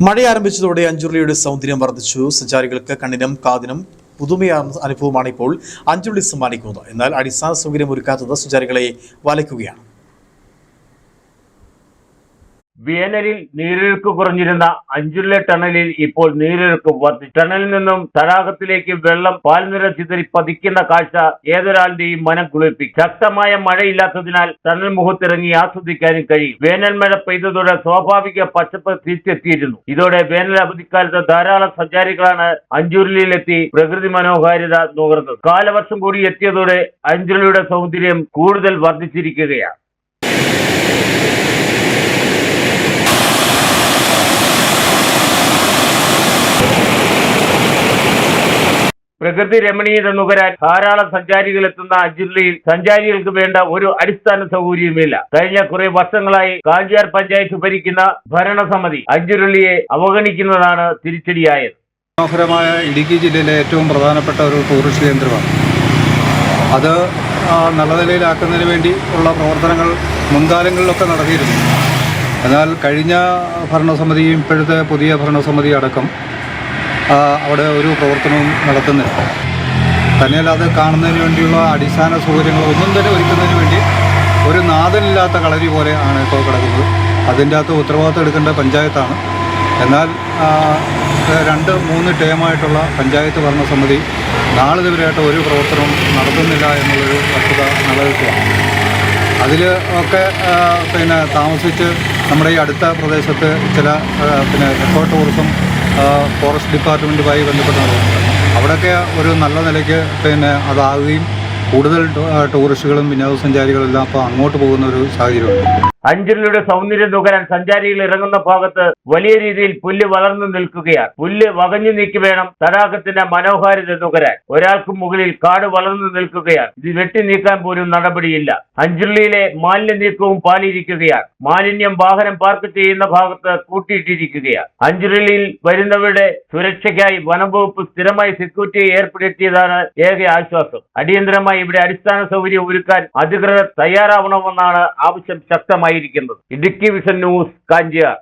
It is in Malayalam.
മഴ ആരംഭിച്ചതോടെ അഞ്ചുരുളിയുടെ സൗന്ദര്യം വർദ്ധിച്ചു. സഞ്ചാരികൾക്ക് കണ്ണിനും കാതിനും പുതുമയാർന്ന അനുഭവമാണ് ഇപ്പോൾ അഞ്ചുരുളി സമ്മാനിക്കുന്നത്. എന്നാൽ അടിസ്ഥാന സൗകര്യം ഒരുക്കാത്തത് സഞ്ചാരികളെ വലയ്ക്കുകയാണ്. വേനലിൽ നീരൊഴുക്ക് കുറഞ്ഞിരുന്ന അഞ്ചുരുളി ടണലിൽ ഇപ്പോൾ നീരൊഴുക്ക് വർദ്ധിച്ചു. ടണലിൽ നിന്നും തടാകത്തിലേക്ക് വെള്ളം പാൽനിര ചിതറി പതിക്കുന്ന കാഴ്ച ഏതൊരാളുടെയും മനം കുളിർപ്പിക്കും. ശക്തമായ മഴയില്ലാത്തതിനാൽ ടണൽ മുഖത്തിറങ്ങി ആസ്വദിക്കാനും കഴിയും. വേനൽ മഴ പെയ്തതോടെ സ്വാഭാവിക പച്ചപ്പ് തിരിച്ചെത്തിയിരുന്നു. ഇതോടെ വേനൽ അവധിക്കാലത്ത് ധാരാളം സഞ്ചാരികളാണ് അഞ്ചുരുളിയിലെത്തി പ്രകൃതി മനോഹാരിത നുകർന്നത്. കാലവർഷം കൂടി എത്തിയതോടെ അഞ്ചുരുളിയുടെ സൗന്ദര്യം കൂടുതൽ വർദ്ധിച്ചിരിക്കുകയാണ്. പ്രകൃതി രമണീയത നുകരാൻ ധാരാളം സഞ്ചാരികൾ എത്തുന്ന അഞ്ചുരുളിയിൽ സഞ്ചാരികൾക്ക് വേണ്ട ഒരു അടിസ്ഥാന സൗകര്യവുമില്ല. കഴിഞ്ഞ കുറെ വർഷങ്ങളായി കാഞ്ചിയാർ പഞ്ചായത്ത് ഭരിക്കുന്ന ഭരണസമിതി അഞ്ചുരുളിയെ അവഗണിക്കുന്നതാണ് തിരിച്ചടിയായത്. മനോഹരമായ ഇടുക്കി ജില്ലയിലെ ഏറ്റവും പ്രധാനപ്പെട്ട ഒരു ടൂറിസ്റ്റ് കേന്ദ്രമാണ്. അത് നല്ല നിലയിലാക്കുന്നതിന് വേണ്ടി ഉള്ള പ്രവർത്തനങ്ങൾ മുൻകാലങ്ങളിലൊക്കെ നടത്തിയിരുന്നു. എന്നാൽ കഴിഞ്ഞ ഭരണസമിതിയും ഇപ്പോഴത്തെ പുതിയ ഭരണസമിതി അടക്കം അവിടെ ഒരു പ്രവർത്തനവും നടത്തുന്നില്ല. തന്നെയല്ല, അത് കാണുന്നതിന് വേണ്ടിയുള്ള അടിസ്ഥാന സൗകര്യങ്ങൾ ഒന്നും തന്നെ ഒരുക്കുന്നതിന് വേണ്ടി ഒരു നാഥനില്ലാത്ത കളരി പോലെ ആണ് ഇപ്പോൾ കിടക്കുന്നത്. അതിൻ്റെ അകത്ത് ഉത്തരവാദിത്വം എടുക്കേണ്ട പഞ്ചായത്താണ്. എന്നാൽ 2-3 ടേമായിട്ടുള്ള പഞ്ചായത്ത് ഭരണസമിതി നാളിതുവരെയായിട്ട് ഒരു പ്രവർത്തനവും നടത്തുന്നില്ല എന്നുള്ളൊരു വസ്തുത നിലനിൽക്കുകയാണ്. അതിൽ ഒക്കെ താമസിച്ച് നമ്മുടെ ഈ അടുത്ത പ്രദേശത്ത് ചില എക്കോ ടൂറിസം ഫോറസ്റ്റ് ഡിപ്പാർട്ട്മെൻറ്റുമായി ബന്ധപ്പെട്ടാണ്. അവിടെയൊക്കെ ഒരു നല്ല നിലയ്ക്ക് അതാകുകയും കൂടുതൽ ടൂറിസ്റ്റുകളും വിനോദസഞ്ചാരികളും എല്ലാം അപ്പോൾ അങ്ങോട്ട് പോകുന്ന ഒരു സാഹചര്യമുണ്ട്. അഞ്ചുരുളിയുടെ സൗന്ദര്യം നുകരാൻ സഞ്ചാരികൾ ഇറങ്ങുന്ന ഭാഗത്ത് വലിയ രീതിയിൽ പുല്ല് വളർന്നു നിൽക്കുകയാണ്. പുല്ല് വകഞ്ഞു നീക്കി വേണം തടാകത്തിന്റെ മനോഹാരിത നുകരാൻ. ഒരാൾക്ക് മുകളിൽ കാട് വളർന്നു നിൽക്കുകയാണ്. ഇത് വെട്ടി നീക്കാൻ പോലും നടപടിയില്ല. അഞ്ചുരുളിയിലെ മാലിന്യ നീക്കവും പാലിയിരിക്കുകയാണ്. മാലിന്യം വാഹനം പാർക്ക് ചെയ്യുന്ന ഭാഗത്ത് കൂട്ടിയിട്ടിരിക്കുകയാണ്. അഞ്ചുരുളിയിൽ വരുന്നവരുടെ സുരക്ഷയ്ക്കായി വനംവകുപ്പ് സ്ഥിരമായി സെക്യൂരിറ്റിയെ ഏർപ്പെടുത്തിയതാണ് ഏക ആശ്വാസം. അടിയന്തരമായി ഇവിടെ അടിസ്ഥാന സൗകര്യം ഒരുക്കാൻ അധികൃതർ തയ്യാറാവണമെന്നാണ് ആവശ്യം ശക്തമായിരിക്കുന്നത്. Idukki vision news, Kanchiyar.